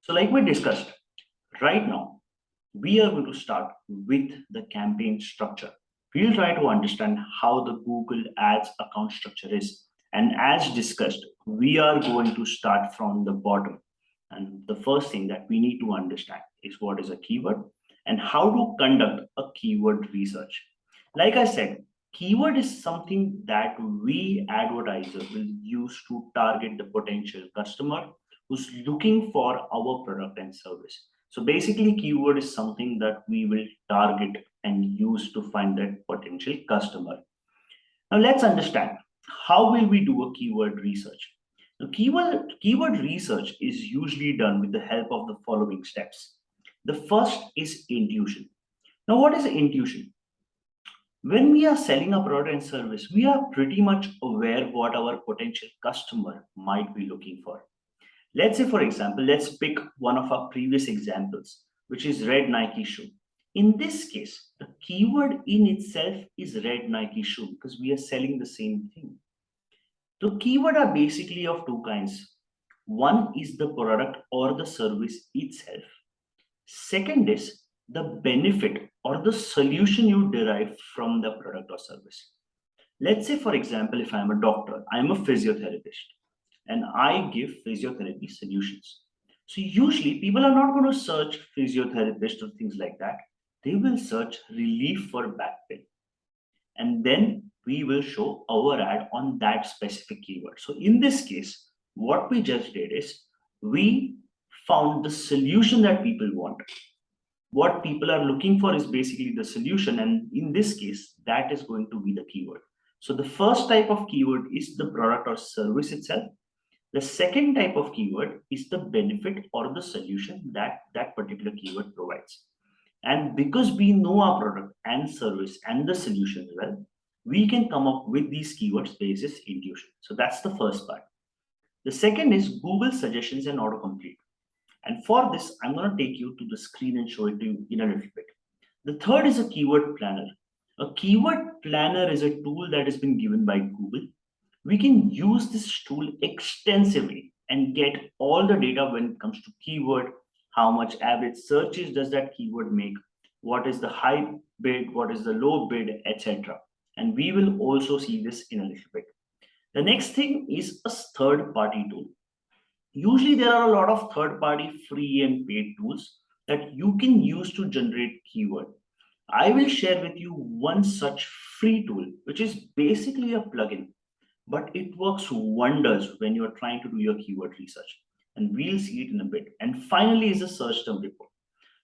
So like we discussed, right now, we are going to start with the campaign structure. We'll try to understand how the Google Ads account structure is. And as discussed, we are going to start from the bottom. And the first thing that we need to understand is what is a keyword and how to conduct a keyword research. Like I said, keyword is something that we advertisers will use to target the potential customer who's looking for our product and service. So basically, keyword is something that we will target and use to find that potential customer. Now let's understand how will we do a keyword research. Now, keyword research is usually done with the help of the following steps. The first is intuition. Now, what is intuition? When we are selling a product and service, we are pretty much aware what our potential customer might be looking for. Let's say, for example, let's pick one of our previous examples, which is red Nike shoe. In this case, the keyword in itself is red Nike shoe because we are selling the same thing. The keyword are basically of two kinds. One is the product or the service itself. Second is the benefit or the solution you derive from the product or service. Let's say, for example, if I'm a doctor, I'm a physiotherapist, and I give physiotherapy solutions. So usually people are not going to search physiotherapist or things like that. They will search relief for back pain. And then we will show our ad on that specific keyword. So in this case, what we just did is we found the solution that people want. What people are looking for is basically the solution. And in this case, that is going to be the keyword. So the first type of keyword is the product or service itself. The second type of keyword is the benefit or the solution that that particular keyword provides. And because we know our product and service and the solution well, we can come up with these keywords basis intuition. So that's the first part. The second is Google suggestions and autocomplete. And for this, I'm going to take you to the screen and show it to you in a little bit. The third is a keyword planner. A keyword planner is a tool that has been given by Google. We can use this tool extensively and get all the data when it comes to keyword, how much average searches does that keyword make, what is the high bid, what is the low bid, etc. And we will also see this in a little bit. The next thing is a third-party tool. Usually there are a lot of third-party free and paid tools that you can use to generate keyword. I will share with you one such free tool, which is basically a plugin, but it works wonders when you're trying to do your keyword research. And we'll see it in a bit. And finally is a search term report.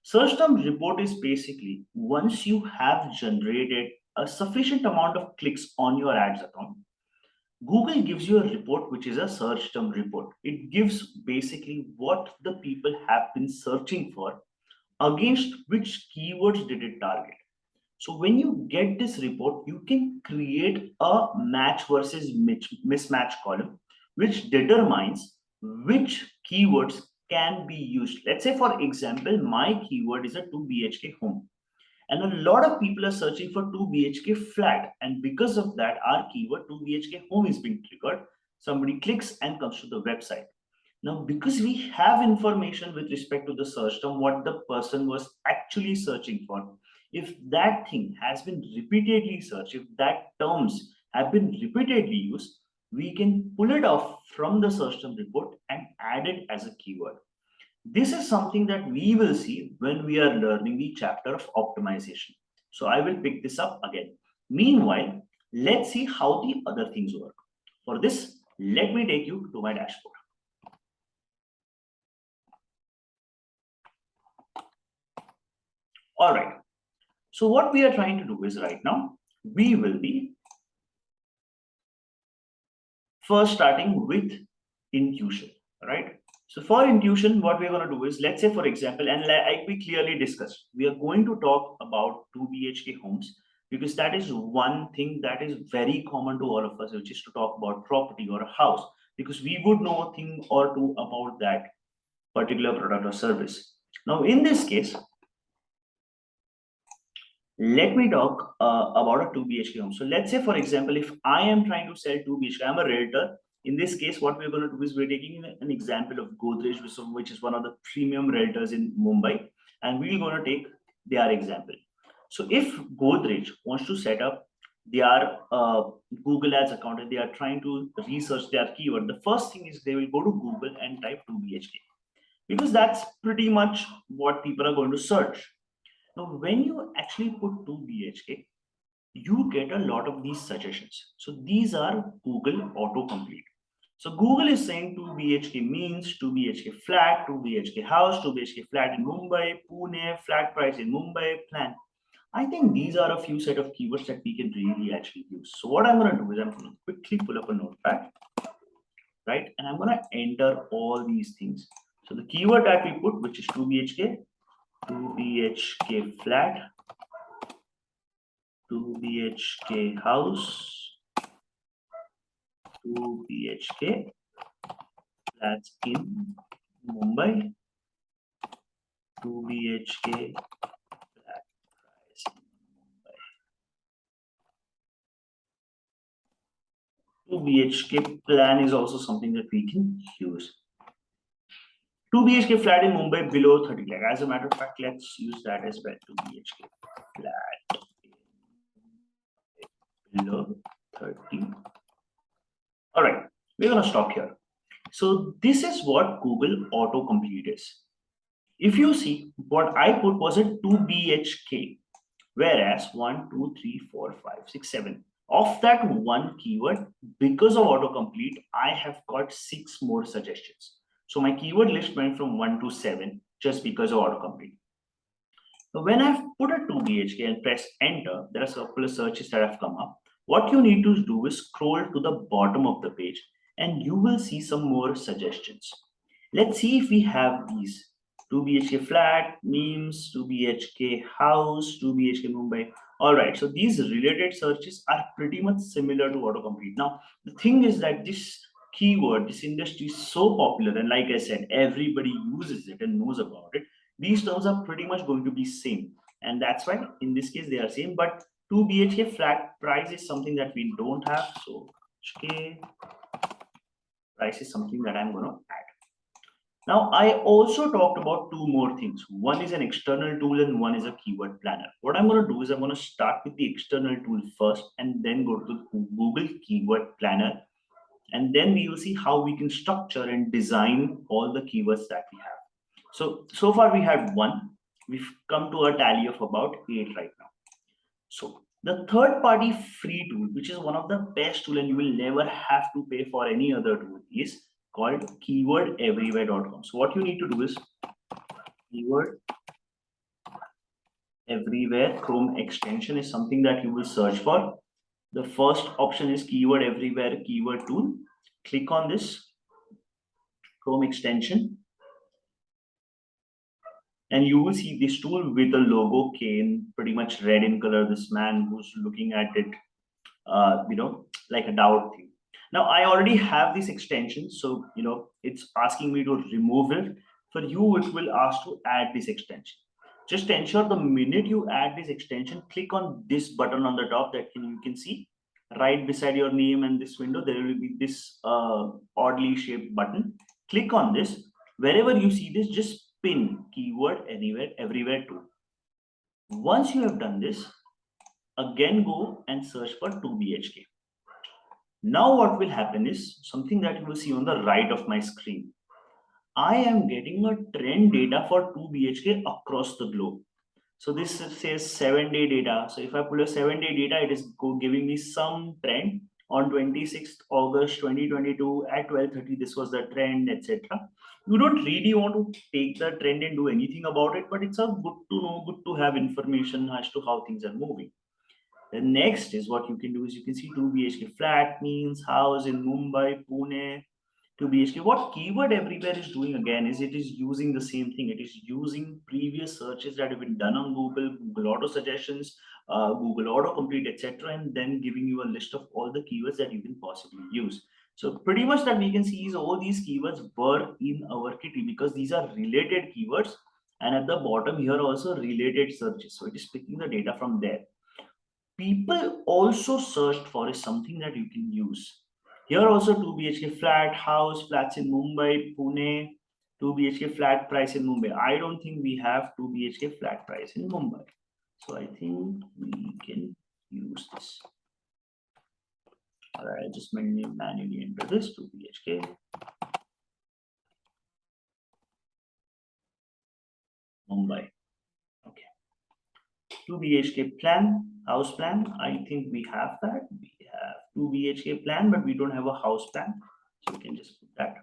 Search term report is basically once you have generated a sufficient amount of clicks on your ads account, Google gives you a report which is a search term report. It gives basically what the people have been searching for, against which keywords did it target. So when you get this report, you can create a match versus mismatch column, which determines which keywords can be used. Let's say, for example, my keyword is a 2 BHK home. And a lot of people are searching for 2 BHK flat. And because of that, our keyword 2 BHK home is being triggered. Somebody clicks and comes to the website. Now, because we have information with respect to the search term, what the person was actually searching for, if that thing has been repeatedly searched, if that terms have been repeatedly used, we can pull it off from the search term report and add it as a keyword. This is something that we will see when we are learning the chapter of optimization. So I will pick this up again. Meanwhile, let's see how the other things work. For this, let me take you to my dashboard. All right. So what we are trying to do is right now, we will be first starting with intuition, right? So for intuition, what we're going to do is, let's say, for example, and like we clearly discussed, we are going to talk about 2 BHK homes because that is one thing that is very common to all of us, which is to talk about property or a house, because we would know a thing or two about that particular product or service. Now, in this case, let me talk about a 2 BHK home. So let's say, for example, if I am trying to sell 2 BHK, I'm a realtor In this case, what we're going to do is we're taking an example of Godrej, which is one of the premium realtors in Mumbai, and we're going to take their example. So if Godrej wants to set up their Google Ads account and they are trying to research their keyword, the first thing is they will go to Google and type 2 BHK, because that's pretty much what people are going to search. Now, when you actually put 2 BHK, you get a lot of these suggestions. So these are Google autocomplete. So Google is saying 2 BHK means 2 BHK flat, 2 BHK house, 2 BHK flat in Mumbai, Pune, flat price in Mumbai, plan. I think these are a few set of keywords that we can really actually use. So what I'm going to do is I'm going to quickly pull up a notepad, right? And I'm going to enter all these things. So the keyword that we put, which is 2 BHK, 2 BHK flat, 2 BHK house, 2 BHK flats in Mumbai, 2 BHK flat price in Mumbai. 2 BHK plan is also something that we can use. 2 BHK flat in Mumbai below 30 lakh. As a matter of fact, let's use that as well. 2 BHK flat below 30. All right, we're going to stop here. So this is what Google autocomplete is. If you see, what I put was a 2 BHK, whereas 1, 2, 3, 4, 5, 6, 7. Of that one keyword, because of autocomplete, I have got 6 more suggestions. So my keyword list went from 1 to 7 just because of autocomplete. So when I've put a 2 BHK and press enter, there are a couple of searches that have come up. What you need to do is scroll to the bottom of the page and you will see some more suggestions. Let's see if we have these. 2 BHK flat, memes, 2 BHK house, 2 BHK Mumbai. All right, so these related searches are pretty much similar to autocomplete. Now, the thing is that this keyword, this industry is so popular, and like I said, everybody uses it and knows about it. These terms are pretty much going to be same, and that's why in this case they are same. But 2 BHK flat price is something that we don't have, so BHK price is something that I'm going to add. Now, I also talked about 2 more things. One is an external tool and one is a keyword planner. What I'm going to do is I'm going to start with the external tool first and then go to the Google Keyword Planner. And then we will see how we can structure and design all the keywords that we have. So far we had 1. We've come to a tally of about 8 right now. So the third party free tool, which is one of the best tool and you will never have to pay for any other tool, is called keywordeverywhere.com. So what you need to do is keyword everywhere Chrome extension is something that you will search for. The first option is keyword everywhere keyword tool. Click on this Chrome extension and you will see this tool with a logo K in pretty much red in color. This man who's looking at it, like a doubt thing. Now I already have this extension, so it's asking me to remove it. For you, it will ask to add this extension. Just ensure the minute you add this extension, click on this button on the top that you can see right beside your name and this window. There will be this oddly shaped button. Click on this. Wherever you see this, just pin keyword anywhere everywhere tool. Once you have done this, again go and search for 2 BHK. Now what will happen is something that you will see on the right of my screen. I am getting a trend data for 2 BHK across the globe. So this says 7-day data. So if I pull a 7-day data, it is giving me some trend on 26th August 2022 at 12:30. This was the trend, etc. You don't really want to take the trend and do anything about it, but it's a good to know, good to have information as to how things are moving. The next is what you can do is you can see 2 BHK flat means house in Mumbai, Pune, 2 BHK. What keyword everywhere is doing again is it is using the same thing. It is using previous searches that have been done on Google, Google auto suggestions, Google autocomplete, etc., and then giving you a list of all the keywords that you can possibly use. So pretty much that we can see is all these keywords were in our kitty because these are related keywords, and at the bottom here also related searches. So it is picking the data from there. People also searched for is something that you can use. Here also 2 BHK flat house, flats in Mumbai, Pune, 2 BHK flat price in Mumbai. I don't think we have 2 BHK flat price in Mumbai. So I think we can use this. All right, I just manually enter this 2 BHK. Mumbai. Okay. 2 BHK plan, house plan. I think we have that. We have 2 BHK plan, but we don't have a house plan. So we can just put that.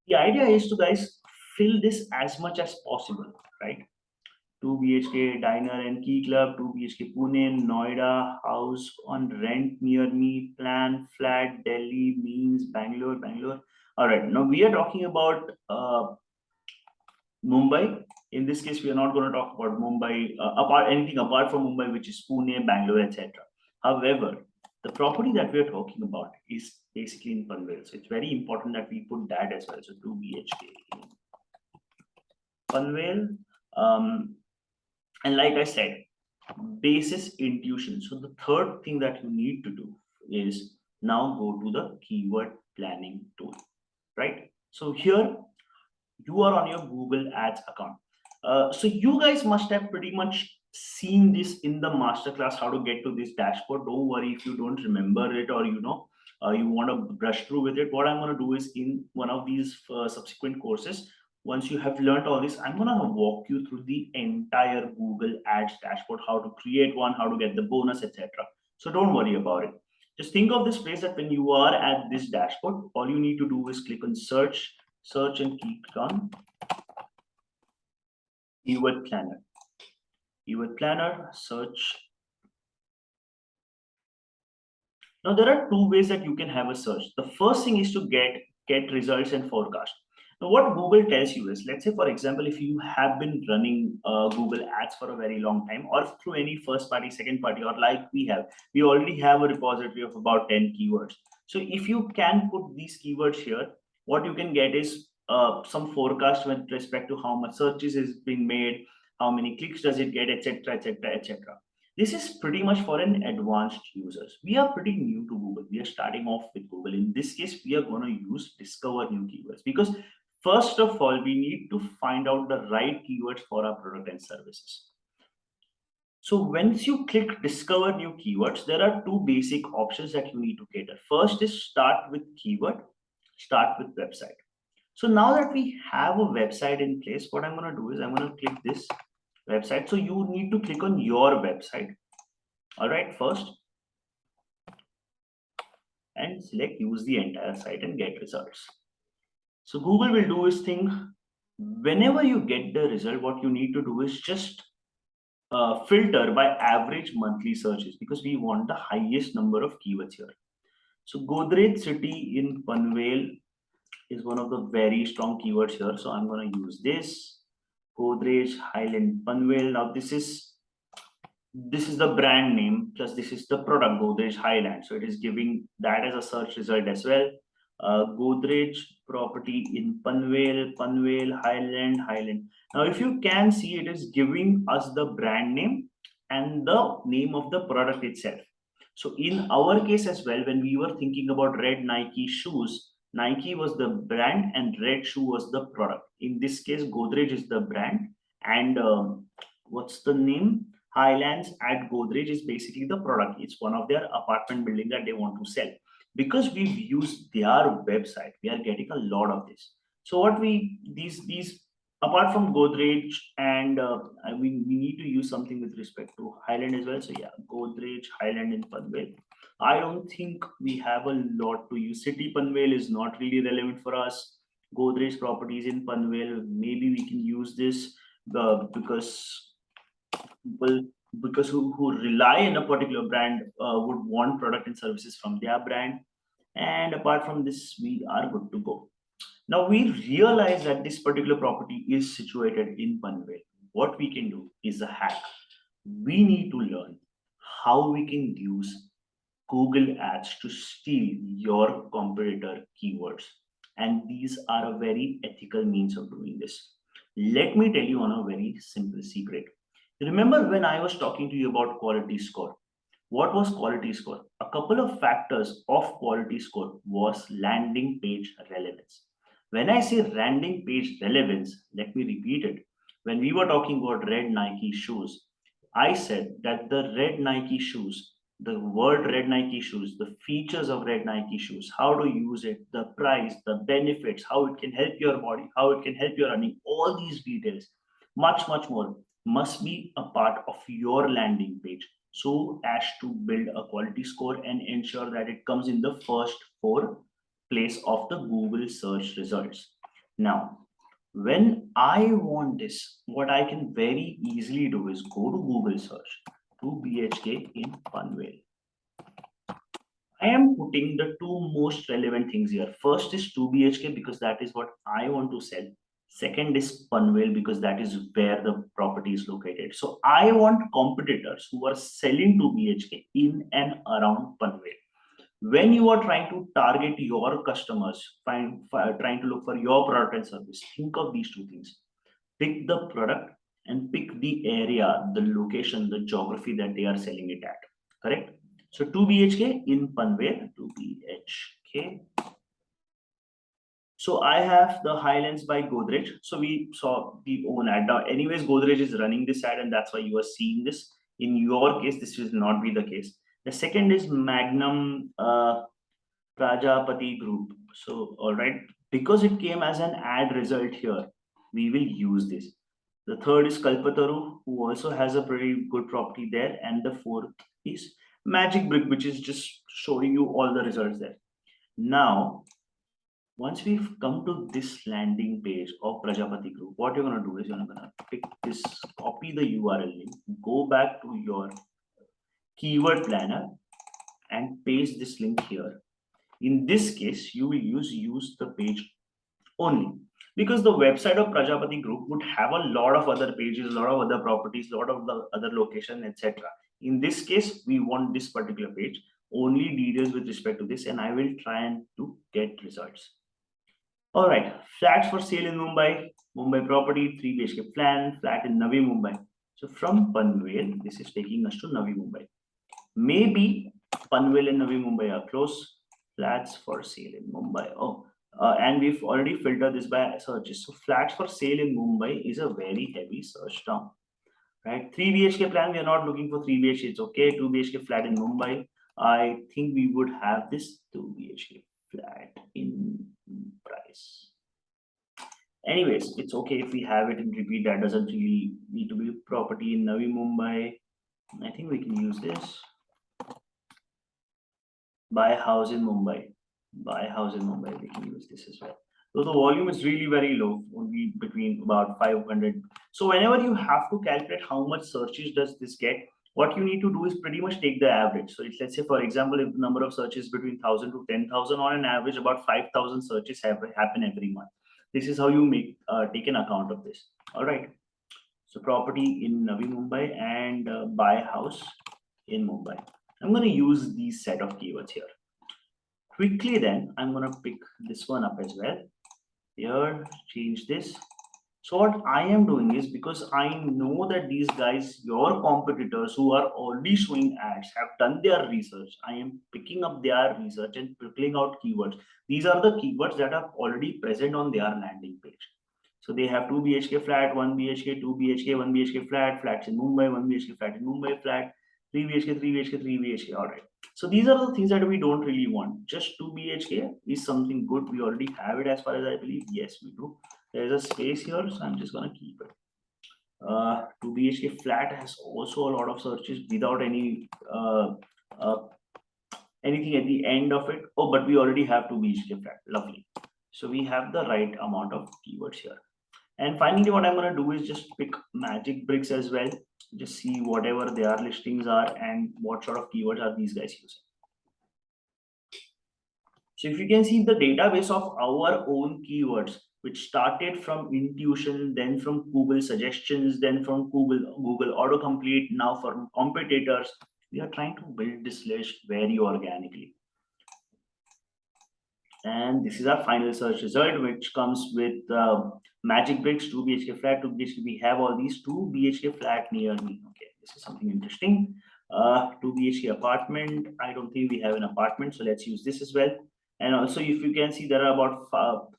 The idea is to guys fill this as much as possible, right? 2 BHK diner and key club, 2 BHK Pune, Noida, house on rent near me, plan, flat, Delhi, means Bangalore. All right, now we are talking about Mumbai. In this case, we are not going to talk about Mumbai, anything apart from Mumbai, which is Pune, Bangalore, etc. However, the property that we are talking about is basically in Panvel. So it's very important that we put that as well. So 2 BHK in Panvel. And like I said, basis intuition. So the third thing that you need to do is now go to the keyword planning tool, right? So here you are on your Google Ads account. So you guys must have pretty much seen this in the masterclass, how to get to this dashboard. Don't worry if you don't remember it, or you want to brush through with it. What I'm going to do is in one of these subsequent courses, once you have learned all this, I'm going to walk you through the entire Google Ads dashboard, how to create one, how to get the bonus, etc. So don't worry about it. Just think of this place that when you are at this dashboard, all you need to do is click on search and click on keyword planner. Keyword planner, search. Now there are two ways that you can have a search. The first thing is to get results and forecast. Now what Google tells you is, let's say for example, if you have been running Google Ads for a very long time, or through any first party, second party, or like we already have a repository of about 10 keywords. So if you can put these keywords here, what you can get is some forecast with respect to how much searches is being made, how many clicks does it get, etc., etc., etc. This is pretty much for an advanced users. We are pretty new to Google. We are starting off with Google. In this case, we are going to use discover new keywords, because first of all, we need to find out the right keywords for our product and services. So once you click discover new keywords, there are two basic options that you need to cater. First is start with keyword, start with website. So now that we have a website in place, what I'm going to do is I'm going to click this website. So you need to click on your website. All right, first, and select use the entire site and get results. So Google will do is think, whenever you get the result, what you need to do is just filter by average monthly searches, because we want the highest number of keywords here. So Godrej city in Panvel is one of the very strong keywords here. So I'm going to use this. Godrej Highland Panvel. Now this is the brand name, plus this is the product Godrej Highland. So it is giving that as a search result as well. Godrej property in Panvel, Highland. Now if you can see, it is giving us the brand name and the name of the product itself. So in our case as well, when we were thinking about red Nike shoes, Nike was the brand and red shoe was the product. In this case, Godrej is the brand, and what's the name? Highlands at Godrej is basically the product. It's one of their apartment building that they want to sell. Because we've used their website, we are getting a lot of this. So what these apart from Godrej, and we need to use something with respect to Highland as well. So yeah, Godrej Highland in Panvel. I don't think we have a lot to use. City Panvel is not really relevant for us. Godrej properties in Panvel, maybe we can use this because people who rely on a particular brand would want product and services from their brand. And apart from this, we are good to go. Now we realize that this particular property is situated in Panvel. What we can do is a hack. We need to learn how we can use Google Ads to steal your competitor keywords. And these are a very ethical means of doing this. Let me tell you on a very simple secret. Remember when I was talking to you about quality score? What was quality score? A couple of factors of quality score was landing page relevance. When I say landing page relevance, let me repeat it. When we were talking about red Nike shoes, I said that the red Nike shoes, the word red Nike shoes, the features of red Nike shoes, how to use it, the price, the benefits, how it can help your body, how it can help your running, all these details, much more must be a part of your landing page so as to build a quality score and ensure that it comes in the first four place of the Google search results. Now, when I want this, what I can very easily do is go to Google search 2 BHK in Panvel. I am putting the two most relevant things here. First is 2 BHK because that is what I want to sell. Second is Panvel because that is where the property is located. So I want competitors who are selling 2 BHK in and around Panvel. When you are trying to target your customers, trying to look for your product and service, think of these two things. Pick the product and pick the area, the location, the geography that they are selling it at. Correct? So 2 BHK in Panvel, 2 BHK. So I have the Highlands by Godrej. So we saw the own ad. Now, anyways, Godrej is running this ad, and that's why you are seeing this. In your case, this will not be the case. The second is Magnum Prajapati Group. So, all right, because it came as an ad result here, we will use this. The third is Kalpataru, who also has a pretty good property there. And the fourth is Magic Brick, which is just showing you all the results there. Now, once we've come to this landing page of Prajapati Group, what you're going to do is you're going to pick this, copy the URL link, go back to your keyword planner and paste this link here. In this case, you will use the page only because the website of Prajapati Group would have a lot of other pages, a lot of other properties, a lot of the other location, etc. In this case, we want this particular page, only details with respect to this, and I will try and to get results. All right, flats for sale in Mumbai property, 3 BHK plan, flat in Navi Mumbai. So from Panvel, this is taking us to Navi Mumbai. Maybe Panvel and Navi Mumbai are close. Flats for sale in Mumbai. And we've already filtered this by searches. So flats for sale in Mumbai is a very heavy search term, right? 3 BHK plan, we are not looking for 3 BHK. It's okay. 2 BHK flat in Mumbai. I think we would have this 2 BHK flat in price. Anyways, it's okay if we have it in repeat. That doesn't really need to be property in Navi Mumbai. I think we can use this. Buy a house in Mumbai. Buy a house in Mumbai. We can use this as well. So the volume is really very low, only between about 500. So whenever you have to calculate how much searches does this get, what you need to do is pretty much take the average. So let's say, for example, if the number of searches between 1,000 to 10,000, on an average, about 5,000 searches happen every month. This is how you make take an account of this. All right. So property in Navi Mumbai and buy a house in Mumbai. I'm going to use these set of keywords here. Quickly then, I'm going to pick this one up as well. Here, change this. So what I am doing is, because I know that these guys, your competitors who are already showing ads, have done their research. I am picking up their research and picking out keywords. These are the keywords that are already present on their landing page. So they have 2 BHK flat, 1 BHK, 2 BHK, 1 BHK flat, flats in Mumbai, 1 BHK flat in Mumbai, flat, 3 BHK, 3 BHK, 3 BHK. All right. So these are the things that we don't really want. Just 2 BHK is something good. We already have it as far as I believe. Yes, we do. There's a space here, so I'm just going to keep it. 2 BHK flat has also a lot of searches without any anything at the end of it. Oh, but we already have 2 BHK flat. Lovely. So we have the right amount of keywords here. And finally, what I'm going to do is just pick Magic Bricks as well. Just see whatever their listings are and what sort of keywords are these guys using. So if you can see the database of our own keywords, which started from intuition, then from Google suggestions, then from Google autocomplete, now from competitors, we are trying to build this list very organically. And this is our final search result, which comes with Magic Bricks, 2 BHK flat, 2 BHK. We have all these 2 BHK flat near me. Okay, this is something interesting. 2 BHK apartment. I don't think we have an apartment, so let's use this as well. And also, if you can see, there are about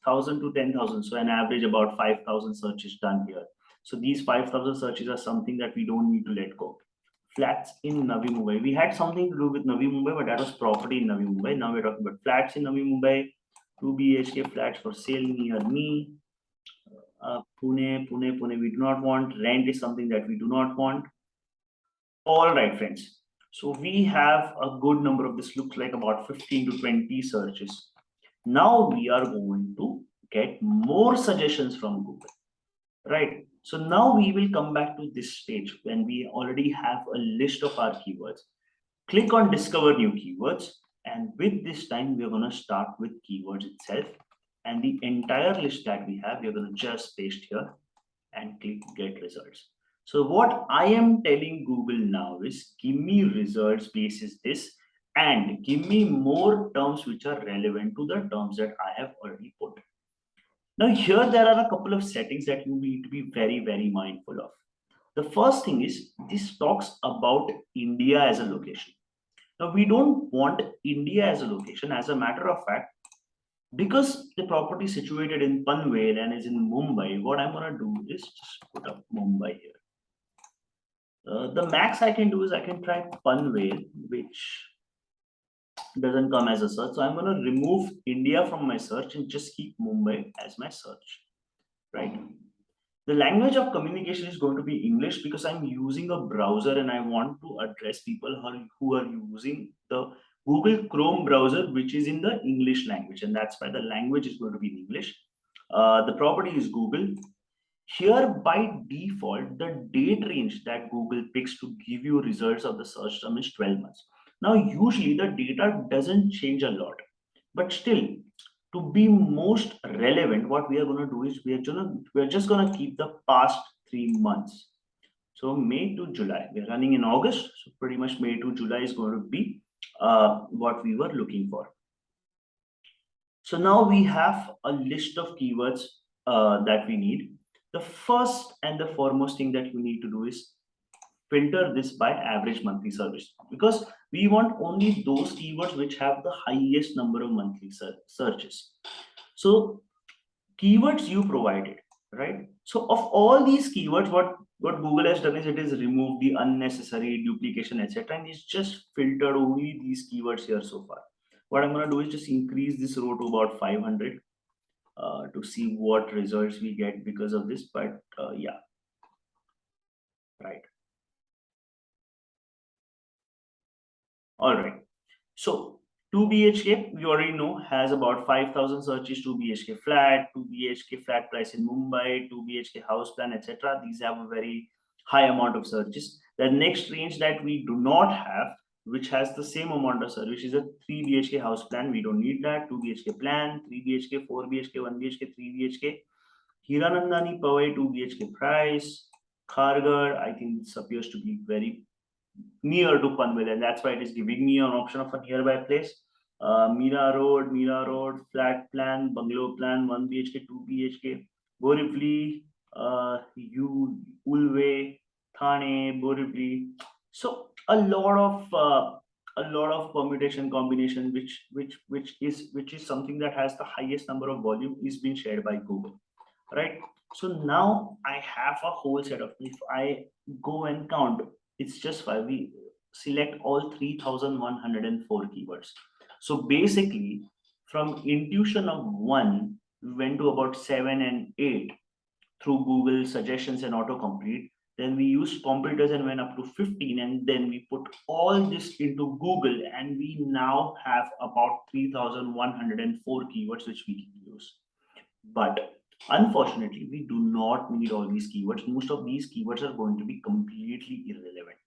1,000 to 10,000, so an average about 5,000 searches done here. So these 5,000 searches are something that we don't need to let go. Flats in Navi Mumbai. We had something to do with Navi Mumbai, but that was property in Navi Mumbai. Now we're talking about flats in Navi Mumbai. 2 BHK flats for sale near me. Pune. We do not want. Rent is something that we do not want. All right, friends. So we have a good number of this. Looks like about 15 to 20 searches. Now we are going to get more suggestions from Google, right? So now we will come back to this stage when we already have a list of our keywords. Click on discover new keywords. And with this time, we're going to start with keywords itself. And the entire list that we have, we're going to just paste here and click get results. So what I am telling Google now is give me results basis this and give me more terms which are relevant to the terms that I have already put. Now here there are a couple of settings that you need to be very, very mindful of. The first thing is this talks about India as a location. Now we don't want India as a location. As a matter of fact, because the property is situated in Panvel and is in Mumbai, what I'm going to do is just put up Mumbai here. The max I can do is I can try Panvel, which doesn't come as a search. So I'm going to remove India from my search and just keep Mumbai as my search, right? The language of communication is going to be English because I'm using a browser and I want to address people who are using the Google Chrome browser, which is in the English language. And that's why the language is going to be in English. The property is Google. Here by default, the date range that Google picks to give you results of the search term is 12 months. Now, usually the data doesn't change a lot, but still, to be most relevant, what we are going to do is we're just going to keep the past 3 months. So May to July, we're running in August, so pretty much May to July is going to be what we were looking for. So now we have a list of keywords that we need. The first and the foremost thing that you need to do is filter this by average monthly service, because we want only those keywords which have the highest number of monthly searches. So keywords you provided, right? So of all these keywords, what Google has done is it is removed the unnecessary duplication, etc. And it's just filtered only these keywords here so far. What I'm going to do is just increase this row to about 500 to see what results we get because of this. But yeah, right. All right. So 2 BHK, we already know, has about 5,000 searches. 2 BHK flat, 2 BHK flat price in Mumbai, 2 BHK house plan, etc. These have a very high amount of searches. The next range that we do not have, which has the same amount of search, which is a 3 BHK house plan. We don't need that. 2 BHK plan, 3 BHK, 4 BHK, 1 BHK, 3 BHK. Hiranandani Powai 2 BHK price. Kharghar, I think this appears to be very near to Panvel, and that's why it is giving me an option of a nearby place. Mira Road, flat plan, bungalow plan, 1 BHK, 2 BHK, Borivali, Ulve, Thane, Borivali. So a lot of permutation combination, which is something that has the highest number of volume is being shared by Google, right? So now I have a whole set of, if I go and count, it's just 5. We select all 3,104 keywords. So basically, from intuition of 1, we went to about 7 and 8 through Google suggestions and autocomplete. Then we used computers and went up to 15, and then we put all this into Google, and we now have about 3,104 keywords which we can use. But unfortunately, we do not need all these keywords. Most of these keywords are going to be completely irrelevant.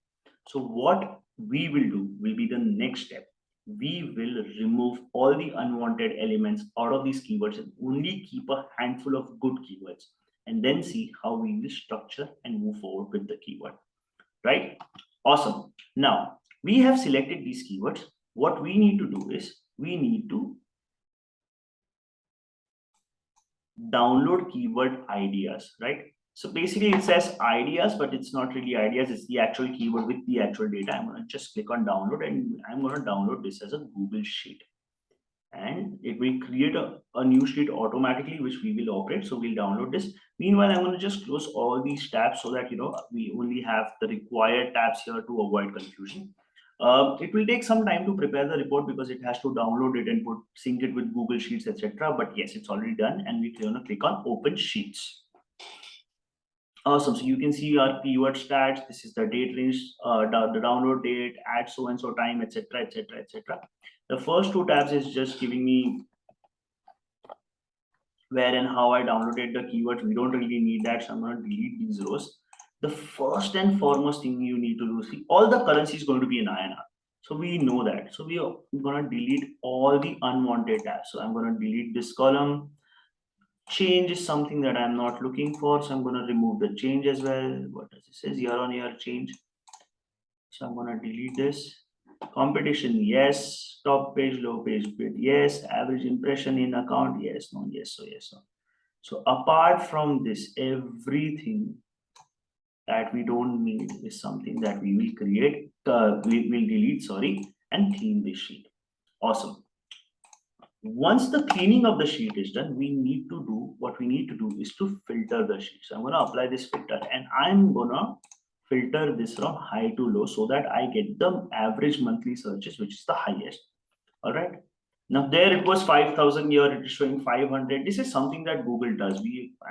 So what we will do will be the next step. We will remove all the unwanted elements out of these keywords and only keep a handful of good keywords, and then see how we will structure and move forward with the keyword, right? Awesome. Now we have selected these keywords. What we need to do is we need to download keyword ideas, right? So basically it says ideas, but it's not really ideas. It's the actual keyword with the actual data. I'm going to just click on download, and I'm going to download this as a Google Sheet. And it will create a new sheet automatically, which we will operate. So we'll download this. Meanwhile, I'm going to just close all these tabs so that, we only have the required tabs here to avoid confusion. It will take some time to prepare the report because it has to download it and sync it with Google Sheets, etc. But yes, it's already done, and we can click on Open Sheets. Awesome. So you can see our keyword stats. This is the date range, the download date, at so and so time, etc., etc., etc. The first two tabs is just giving me where and how I downloaded the keywords. We don't really need that, so I'm going to delete these rows. The first and foremost thing you need to do, see, all the currency is going to be in INR. So we know that. So we are going to delete all the unwanted tabs. So I'm going to delete this column. Change is something that I'm not looking for, so I'm going to remove the change as well. What does it say? Year on year change. So I'm going to delete this. Competition, yes. Top page, low page bid, yes. Average impression in account, yes. No, yes, so yes, no. So apart from this, everything that we don't need is something that we will create, we will delete, sorry, and clean this sheet. Awesome. Once the cleaning of the sheet is done, what we need to do is to filter the sheet. So I'm going to apply this filter, and I'm going to filter this from high to low so that I get the average monthly searches, which is the highest. All right. Now there it was 5,000, here it is showing 500. This is something that Google does.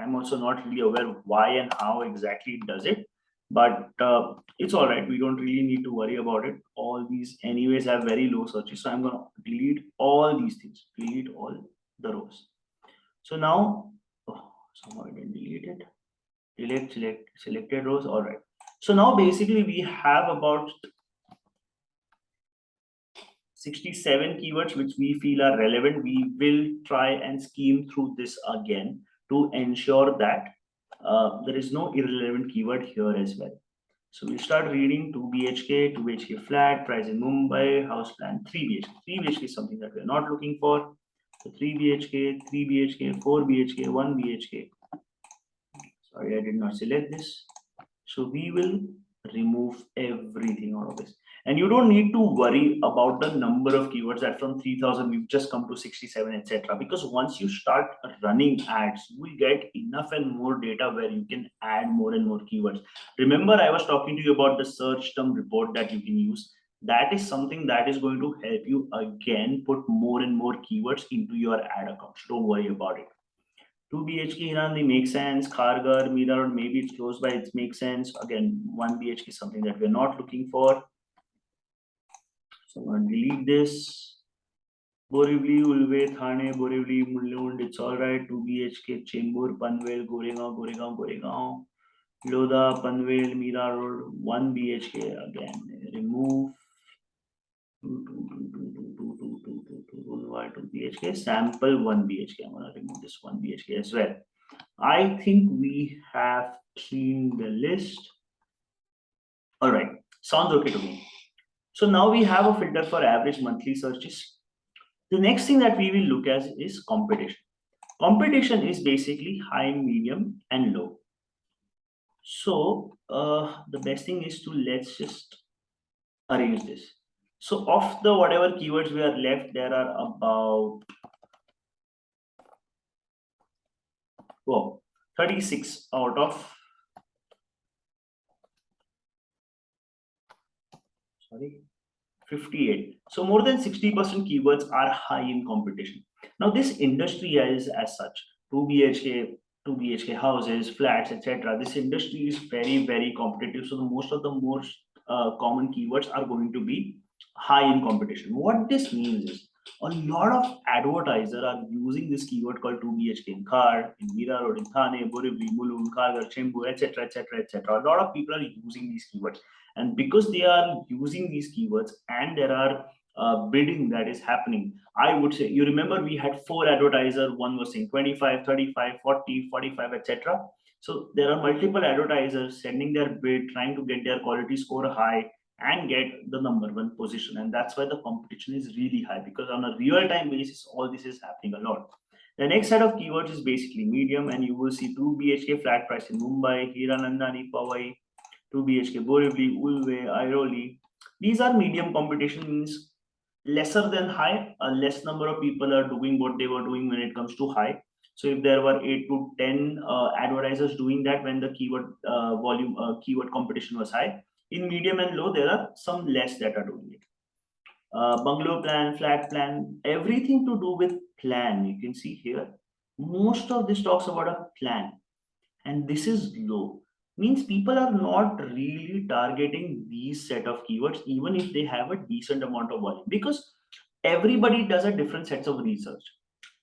I'm also not really aware why and how exactly it does it, but it's all right. We don't really need to worry about it. All these anyways have very low searches. So I'm going to delete all these things, delete all the rows. So now, somehow I didn't delete it. Delete selected rows. All right. So now basically we have about 67 keywords which we feel are relevant. We will try and scheme through this again to ensure that there is no irrelevant keyword here as well. So we start reading 2 BHK, 2 BHK flat, price in Mumbai, house plan 3 BHK. 3 BHK is something that we are not looking for. So 3 BHK, 3 BHK, 4 BHK, 1 BHK. Sorry, I did not select this. So we will remove everything out of this. And you don't need to worry about the number of keywords that from 3,000 we've just come to 67, etc. Because once you start running ads, you will get enough and more data where you can add more and more keywords. Remember, I was talking to you about the search term report that you can use. That is something that is going to help you again put more and more keywords into your ad account. So don't worry about it. 2 BHK Hirani makes sense. Kharghar, Mira Road, maybe it's close by, it makes sense. Again, 1 BHK is something that we're not looking for. So I'm going to delete this. Borivali, Ulve, Thane, Borivali, Mulund, it's all right. 2 BHK, Chembur, Panvel, Goregaon. Lodha, Panvel, Mira Road, 1 BHK again. Remove. 2 BHK, sample 1 BHK. I'm going to remove this 1 BHK as well. I think we have cleaned the list. All right, sounds okay to me. So now we have a filter for average monthly searches. The next thing that we will look at is competition. Competition is basically high, medium, and low. So the best thing is to let's just arrange this. So of the whatever keywords we are left, there are about 36 out of 58. So more than 60% keywords are high in competition. Now this industry is as such 2 BHK, 2 BHK houses, flats, etc. This industry is very, very competitive. So most of the most common keywords are going to be high in competition. What this means is a lot of advertisers are using this keyword called 2 BHK in Khar, in Mira Road, in Thane, Borivali, Mulund, Kharghar, Chembur, etc., etc., etc. A lot of people are using these keywords. And because they are using these keywords and there are bidding that is happening, I would say, you remember we had 4 advertisers, one was saying 25, 35, 40, 45, etc. So there are multiple advertisers sending their bid, trying to get their quality score high and get the number 1 position. And that's why the competition is really high, because on a real time basis, all this is happening a lot. The next set of keywords is basically medium, and you will see 2 BHK flat price in Mumbai, Hiranandani, Powai, 2 BHK Borivali, Ulve, Airoli. These are medium competition, means lesser than high. A less number of people are doing what they were doing when it comes to high. So if there were 8 to 10 advertisers doing that when the keyword competition was high, in medium and low there are some less that are doing it. Bungalow plan, flat plan, everything to do with plan. You can see here, most of this talks about a plan, and this is low. Means people are not really targeting these set of keywords, even if they have a decent amount of volume, because everybody does a different sets of research.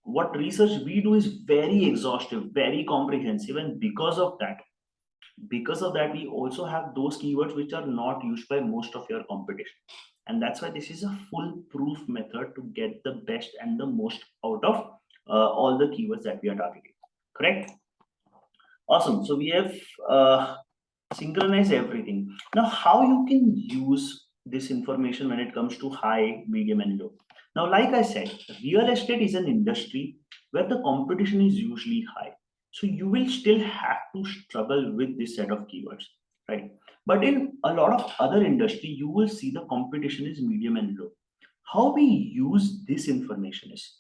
What research we do is very exhaustive, very comprehensive, and because of that we also have those keywords which are not used by most of your competition, and that's why this is a foolproof method to get the best and the most out of all the keywords that we are targeting. Correct? Awesome. So we have synchronized everything. Now how you can use this information when it comes to high, medium, and low? Now, like I said, real estate is an industry where the competition is usually high, so you will still have to struggle with this set of keywords, right? But in a lot of other industry, you will see the competition is medium and low. How we use this information is,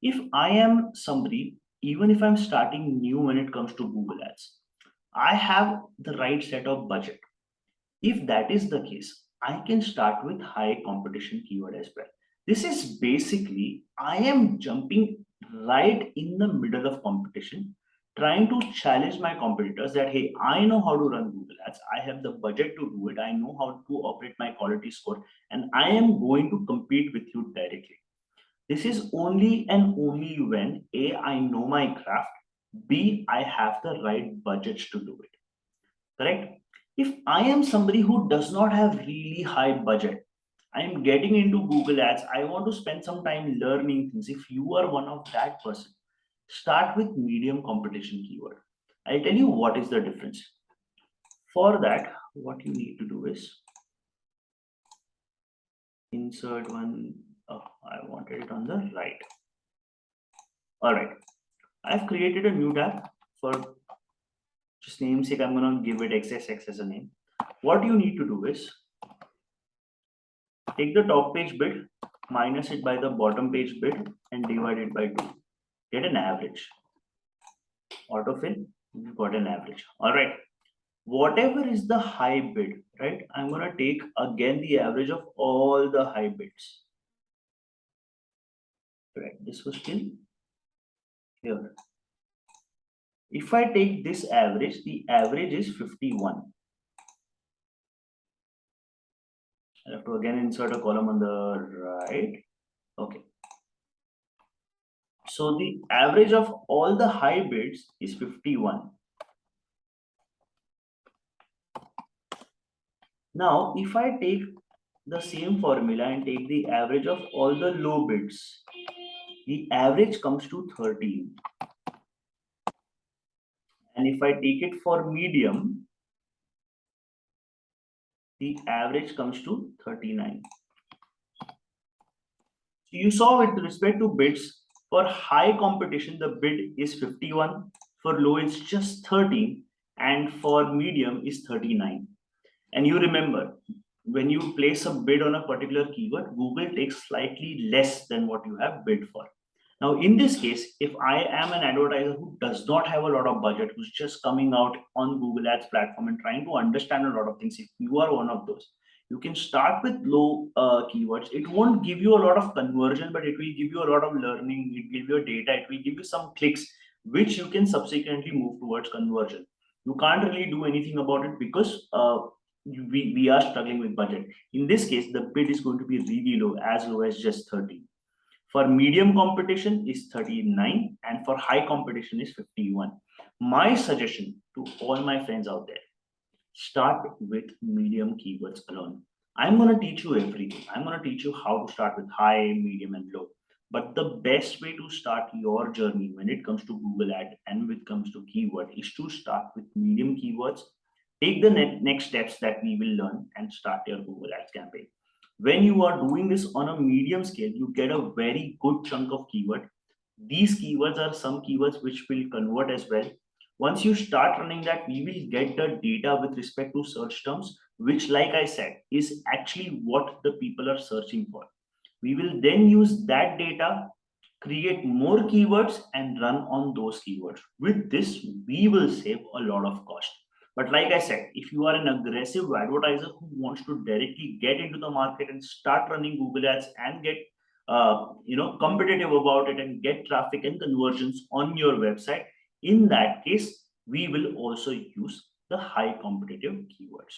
if I am somebody, even if I'm starting new when it comes to Google Ads, I have the right set of budget. If that is the case, I can start with high competition keyword as well. This is basically, I am jumping right in the middle of competition, trying to challenge my competitors that, hey, I know how to run Google Ads. I have the budget to do it. I know how to operate my quality score, and I am going to compete with you directly. This is only and only when A, I know my craft, B, I have the right budgets to do it. Correct? If I am somebody who does not have really high budget, I am getting into Google Ads, I want to spend some time learning things. If you are one of that person, start with medium competition keyword. I'll tell you what is the difference. For that, what you need to do is insert one. Oh, I wanted it on the right. All right. I've created a new tab for just namesake. I'm going to give it XSX as a name. What you need to do is take the top page bid, minus it by the bottom page bid, and divide it by 2. Get an average. Autofill, you got an average. All right. Whatever is the high bid, right? I'm going to take again the average of all the high bids. Right. This was still here. If I take this average, the average is 51. I have to again insert a column on the right. Okay. So the average of all the high bids is 51. Now, if I take the same formula and take the average of all the low bids, the average comes to 13. And if I take it for medium, the average comes to 39. So you saw with respect to bids, for high competition, the bid is 51, for low it's just 13, and for medium is 39. And you remember, when you place a bid on a particular keyword, Google takes slightly less than what you have bid for. Now, in this case, if I am an advertiser who does not have a lot of budget, who's just coming out on Google Ads platform and trying to understand a lot of things, if you are one of those, you can start with low keywords. It won't give you a lot of conversion, but it will give you a lot of learning. It will give you data. It will give you some clicks, which you can subsequently move towards conversion. You can't really do anything about it because we are struggling with budget. In this case, the bid is going to be really low as just 30. For medium competition is 39, and for high competition is 51. My suggestion to all my friends out there, start with medium keywords alone. I'm going to teach you everything. I'm going to teach you how to start with high, medium, and low. But the best way to start your journey when it comes to Google Ad and when it comes to keyword is to start with medium keywords. Take the next steps that we will learn and start your Google Ads campaign. When you are doing this on a medium scale, you get a very good chunk of keyword. These keywords are some keywords which will convert as well. Once you start running that, we will get the data with respect to search terms, which, like I said, is actually what the people are searching for. We will then use that data, create more keywords, and run on those keywords. With this, we will save a lot of cost. But like I said, if you are an aggressive advertiser who wants to directly get into the market and start running Google Ads and get competitive about it and get traffic and conversions on your website, in that case, we will also use the high competitive keywords.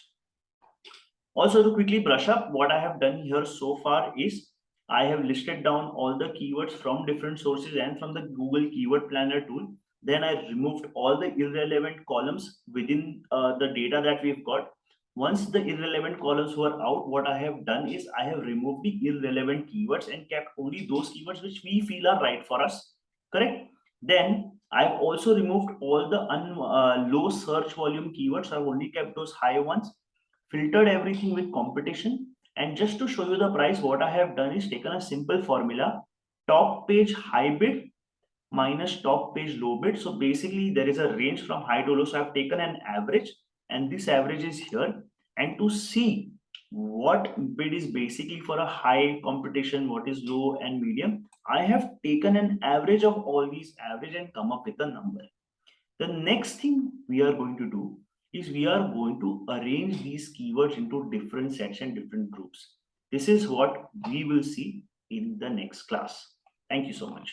Also, to quickly brush up, what I have done here so far is I have listed down all the keywords from different sources and from the Google Keyword Planner tool. Then I removed all the irrelevant columns within the data that we've got. Once the irrelevant columns were out, what I have done is I have removed the irrelevant keywords and kept only those keywords which we feel are right for us. Correct? Then I've also removed all the low search volume keywords. I've only kept those high ones, filtered everything with competition. And just to show you the price, what I have done is taken a simple formula: top page high bid minus top page low bid. So basically there is a range from high to low. So I've taken an average, and this average is here. And to see what bid is basically for a high competition, what is low and medium, I have taken an average of all these average and come up with a number. The next thing we are going to do is we are going to arrange these keywords into different sets and different groups. This is what we will see in the next class. Thank you so much.